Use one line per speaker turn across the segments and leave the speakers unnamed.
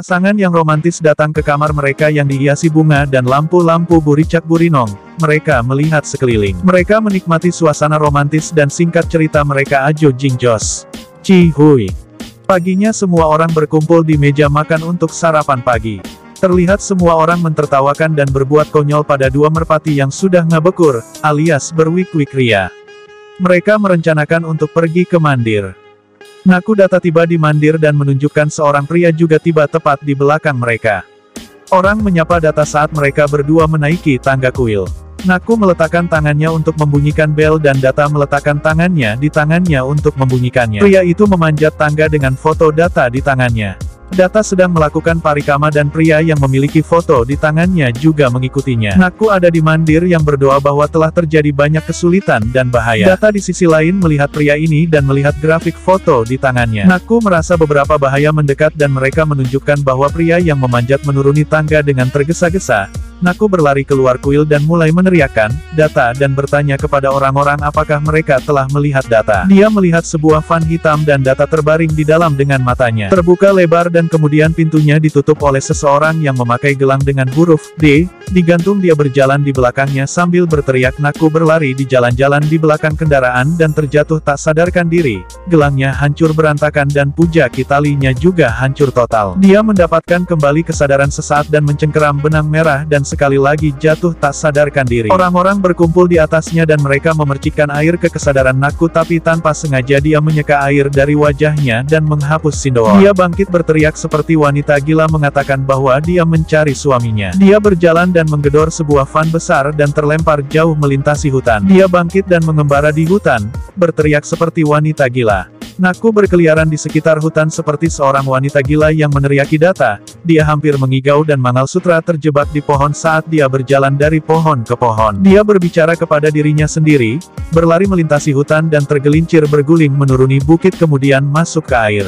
Pasangan yang romantis datang ke kamar mereka yang dihiasi bunga dan lampu-lampu buricak-burinong. Mereka melihat sekeliling. Mereka menikmati suasana romantis dan singkat cerita mereka ajo jingjos. Cihuy. Paginya semua orang berkumpul di meja makan untuk sarapan pagi. Terlihat semua orang mentertawakan dan berbuat konyol pada dua merpati yang sudah ngabekur, alias berwik-wik ria. Mereka merencanakan untuk pergi ke mandir. Naku Data tiba di mandir dan menunjukkan seorang pria juga tiba tepat di belakang mereka. Orang menyapa Data saat mereka berdua menaiki tangga kuil. Naku meletakkan tangannya untuk membunyikan bel dan Data meletakkan tangannya di tangannya untuk membunyikannya. Pria itu memanjat tangga dengan foto Data di tangannya. Data sedang melakukan parikama dan pria yang memiliki foto di tangannya juga mengikutinya. Naku ada di mandir yang berdoa bahwa telah terjadi banyak kesulitan dan bahaya. Data di sisi lain melihat pria ini dan melihat grafik foto di tangannya. Naku merasa beberapa bahaya mendekat dan mereka menunjukkan bahwa pria yang memanjat menuruni tangga dengan tergesa-gesa. Naku berlari keluar kuil dan mulai meneriakkan, Data dan bertanya kepada orang-orang apakah mereka telah melihat Data. Dia melihat sebuah van hitam dan Data terbaring di dalam dengan matanya terbuka lebar dan kemudian pintunya ditutup oleh seseorang yang memakai gelang dengan huruf D, digantung. Dia berjalan di belakangnya sambil berteriak. Naku berlari di jalan-jalan di belakang kendaraan dan terjatuh tak sadarkan diri. Gelangnya hancur berantakan dan pujaki talinya juga hancur total. Dia mendapatkan kembali kesadaran sesaat dan mencengkeram benang merah dan sekali lagi jatuh tak sadarkan diri. Orang-orang berkumpul di atasnya dan mereka memercikkan air ke kesadaran Naku tapi tanpa sengaja dia menyeka air dari wajahnya dan menghapus Sindoa. Dia bangkit berteriak seperti wanita gila mengatakan bahwa dia mencari suaminya. Dia berjalan dan menggedor sebuah van besar dan terlempar jauh melintasi hutan. Dia bangkit dan mengembara di hutan, berteriak seperti wanita gila. Naku berkeliaran di sekitar hutan seperti seorang wanita gila yang meneriaki Data. Dia hampir mengigau dan Mangalsutra terjebak di pohon saat dia berjalan dari pohon ke pohon. Dia berbicara kepada dirinya sendiri, berlari melintasi hutan dan tergelincir berguling menuruni bukit kemudian masuk ke air.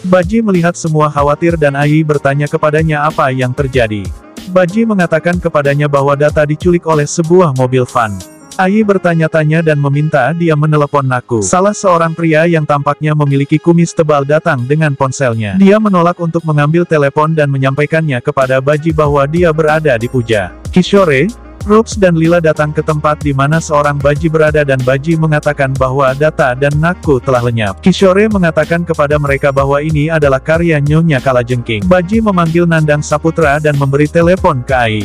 Baji melihat semua khawatir dan Ai bertanya kepadanya apa yang terjadi. Baji mengatakan kepadanya bahwa Data diculik oleh sebuah mobil van. Ai bertanya-tanya dan meminta dia menelepon Naku. Salah seorang pria yang tampaknya memiliki kumis tebal datang dengan ponselnya. Dia menolak untuk mengambil telepon dan menyampaikannya kepada Baji bahwa dia berada di puja. Kishore, Rups dan Lila datang ke tempat di mana seorang Baji berada dan Baji mengatakan bahwa Data dan Naku telah lenyap. Kishore mengatakan kepada mereka bahwa ini adalah karya Nyonya Kalajengking. Baji memanggil Nandang Saputra dan memberi telepon ke Ai.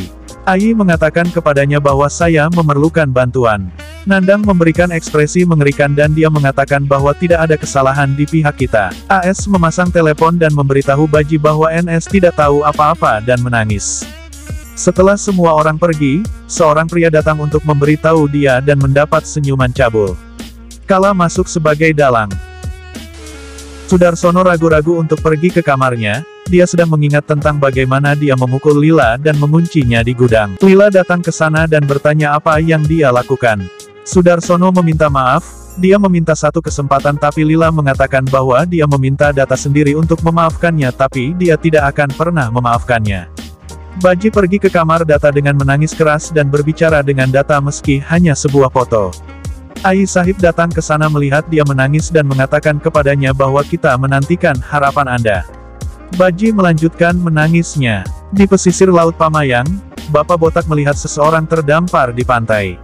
Ai mengatakan kepadanya bahwa saya memerlukan bantuan. Nandang memberikan ekspresi mengerikan dan dia mengatakan bahwa tidak ada kesalahan di pihak kita. AS memasang telepon dan memberitahu Baji bahwa NS tidak tahu apa-apa dan menangis. Setelah semua orang pergi, seorang pria datang untuk memberitahu dia dan mendapat senyuman cabul. Kala masuk sebagai dalang. Sudarsono ragu-ragu untuk pergi ke kamarnya. Dia sedang mengingat tentang bagaimana dia memukul Lila dan menguncinya di gudang. Lila datang ke sana dan bertanya apa yang dia lakukan. Sudarsono meminta maaf, dia meminta satu kesempatan tapi Lila mengatakan bahwa dia meminta Data sendiri untuk memaafkannya tapi dia tidak akan pernah memaafkannya. Baji pergi ke kamar Data dengan menangis keras dan berbicara dengan Data meski hanya sebuah foto. Ai Sahib datang ke sana melihat dia menangis dan mengatakan kepadanya bahwa kita menantikan harapan Anda. Baji melanjutkan menangisnya. Di pesisir Laut Pamayang, Bapak Botak melihat seseorang terdampar di pantai.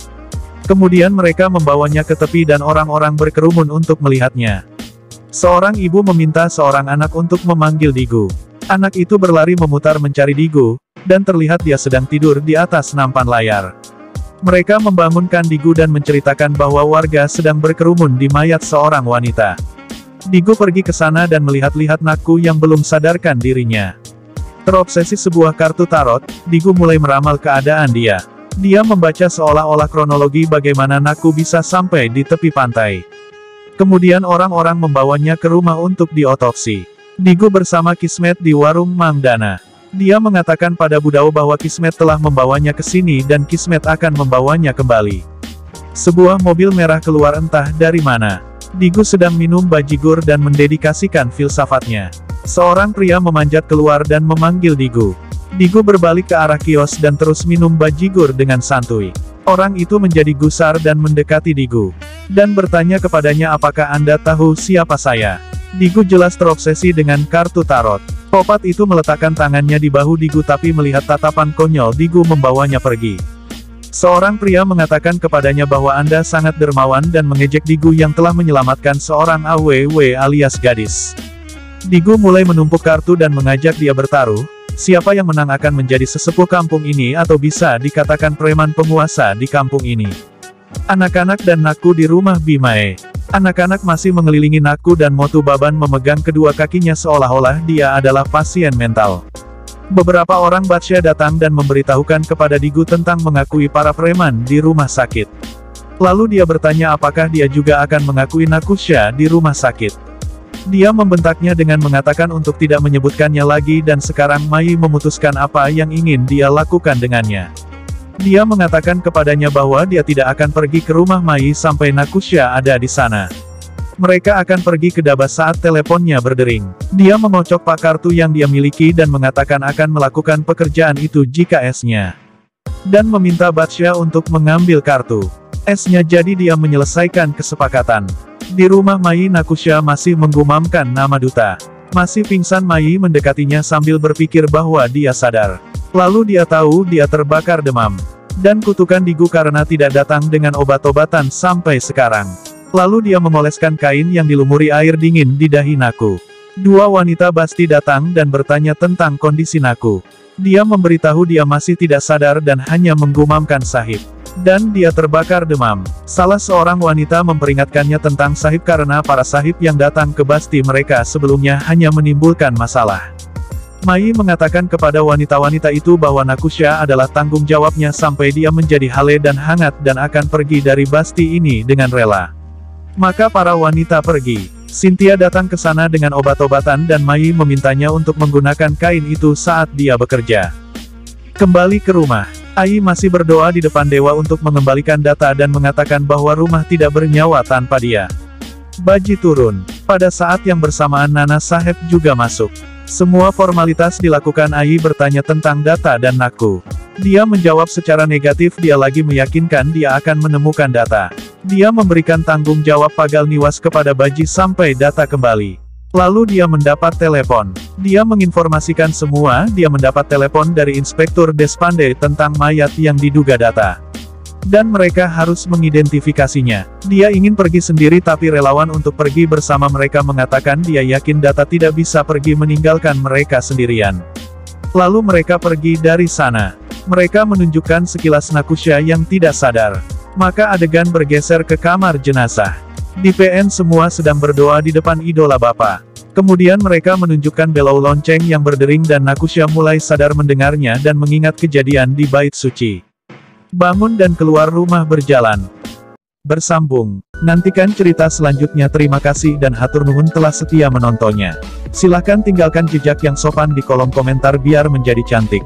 Kemudian mereka membawanya ke tepi dan orang-orang berkerumun untuk melihatnya. Seorang ibu meminta seorang anak untuk memanggil Digu. Anak itu berlari memutar mencari Digu, dan terlihat dia sedang tidur di atas nampan layar. Mereka membangunkan Digu dan menceritakan bahwa warga sedang berkerumun di mayat seorang wanita. Digu pergi ke sana dan melihat-lihat Naku yang belum sadarkan dirinya. Terobsesi sebuah kartu tarot, Digu mulai meramal keadaan dia. Dia membaca seolah-olah kronologi bagaimana Naku bisa sampai di tepi pantai. Kemudian orang-orang membawanya ke rumah untuk diotopsi. Digu bersama Kismet di warung Mang Dana. Dia mengatakan pada Budao bahwa Kismet telah membawanya ke sini dan Kismet akan membawanya kembali. Sebuah mobil merah keluar entah dari mana. Digu sedang minum bajigur dan mendedikasikan filsafatnya. Seorang pria memanjat keluar dan memanggil Digu. Digu berbalik ke arah kios dan terus minum bajigur dengan santuy. Orang itu menjadi gusar dan mendekati Digu. Dan bertanya kepadanya apakah Anda tahu siapa saya? Digu jelas terobsesi dengan kartu tarot. Popat itu meletakkan tangannya di bahu Digu tapi melihat tatapan konyol Digu membawanya pergi. Seorang pria mengatakan kepadanya bahwa Anda sangat dermawan dan mengejek Digu yang telah menyelamatkan seorang AWW alias gadis. Digu mulai menumpuk kartu dan mengajak dia bertaruh. Siapa yang menang akan menjadi sesepuh kampung ini atau bisa dikatakan preman penguasa di kampung ini. Anak-anak dan Naku di rumah Bimae. Anak-anak masih mengelilingi Naku dan Motu Baban memegang kedua kakinya seolah-olah dia adalah pasien mental. Beberapa orang Batsya datang dan memberitahukan kepada Digu tentang mengakui para preman di rumah sakit. Lalu dia bertanya apakah dia juga akan mengakui Nakusha di rumah sakit. Dia membentaknya dengan mengatakan untuk tidak menyebutkannya lagi dan sekarang Mai memutuskan apa yang ingin dia lakukan dengannya. Dia mengatakan kepadanya bahwa dia tidak akan pergi ke rumah Mai sampai Nakusha ada di sana. Mereka akan pergi ke Dabas saat teleponnya berdering. Dia mengocok pak kartu yang dia miliki dan mengatakan akan melakukan pekerjaan itu jika S-nya. Dan meminta Batsya untuk mengambil kartu S-nya jadi dia menyelesaikan kesepakatan. Di rumah Mai Nakusha masih menggumamkan nama duta. Masih pingsan Mai mendekatinya sambil berpikir bahwa dia sadar. Lalu dia tahu dia terbakar demam. Dan kutukan Digu karena tidak datang dengan obat-obatan sampai sekarang. Lalu dia memoleskan kain yang dilumuri air dingin di dahi Naku. Dua wanita Basti datang dan bertanya tentang kondisi Naku. Dia memberitahu dia masih tidak sadar dan hanya menggumamkan Sahib. Dan dia terbakar demam. Salah seorang wanita memperingatkannya tentang Sahib karena para Sahib yang datang ke Basti mereka sebelumnya hanya menimbulkan masalah. Mai mengatakan kepada wanita-wanita itu bahwa Nakusha adalah tanggung jawabnya sampai dia menjadi hale dan hangat dan akan pergi dari Basti ini dengan rela. Maka para wanita pergi. Cynthia datang ke sana dengan obat-obatan dan Mai memintanya untuk menggunakan kain itu saat dia bekerja. Kembali ke rumah. Ai masih berdoa di depan dewa untuk mengembalikan data dan mengatakan bahwa rumah tidak bernyawa tanpa dia. Baji turun. Pada saat yang bersamaan Nana Saheb juga masuk. Semua formalitas dilakukan. Ai bertanya tentang data dan Naku. Dia menjawab secara negatif. Dia lagi meyakinkan dia akan menemukan data. Dia memberikan tanggung jawab Pagal Niwas kepada Baji sampai data kembali. Lalu dia mendapat telepon. Dia menginformasikan semua. Dia mendapat telepon dari Inspektur Despande tentang mayat yang diduga data. Dan mereka harus mengidentifikasinya. Dia ingin pergi sendiri tapi relawan untuk pergi bersama mereka mengatakan dia yakin data tidak bisa pergi meninggalkan mereka sendirian. Lalu mereka pergi dari sana. Mereka menunjukkan sekilas Nakusha yang tidak sadar. Maka adegan bergeser ke kamar jenazah. Di PN semua sedang berdoa di depan idola Bapa. Kemudian mereka menunjukkan belau lonceng yang berdering dan Nakusha mulai sadar mendengarnya dan mengingat kejadian di bait suci. Bangun dan keluar rumah berjalan. Bersambung. Nantikan cerita selanjutnya. Terima kasih dan hatur nuhun telah setia menontonnya. Silahkan tinggalkan jejak yang sopan di kolom komentar biar menjadi cantik.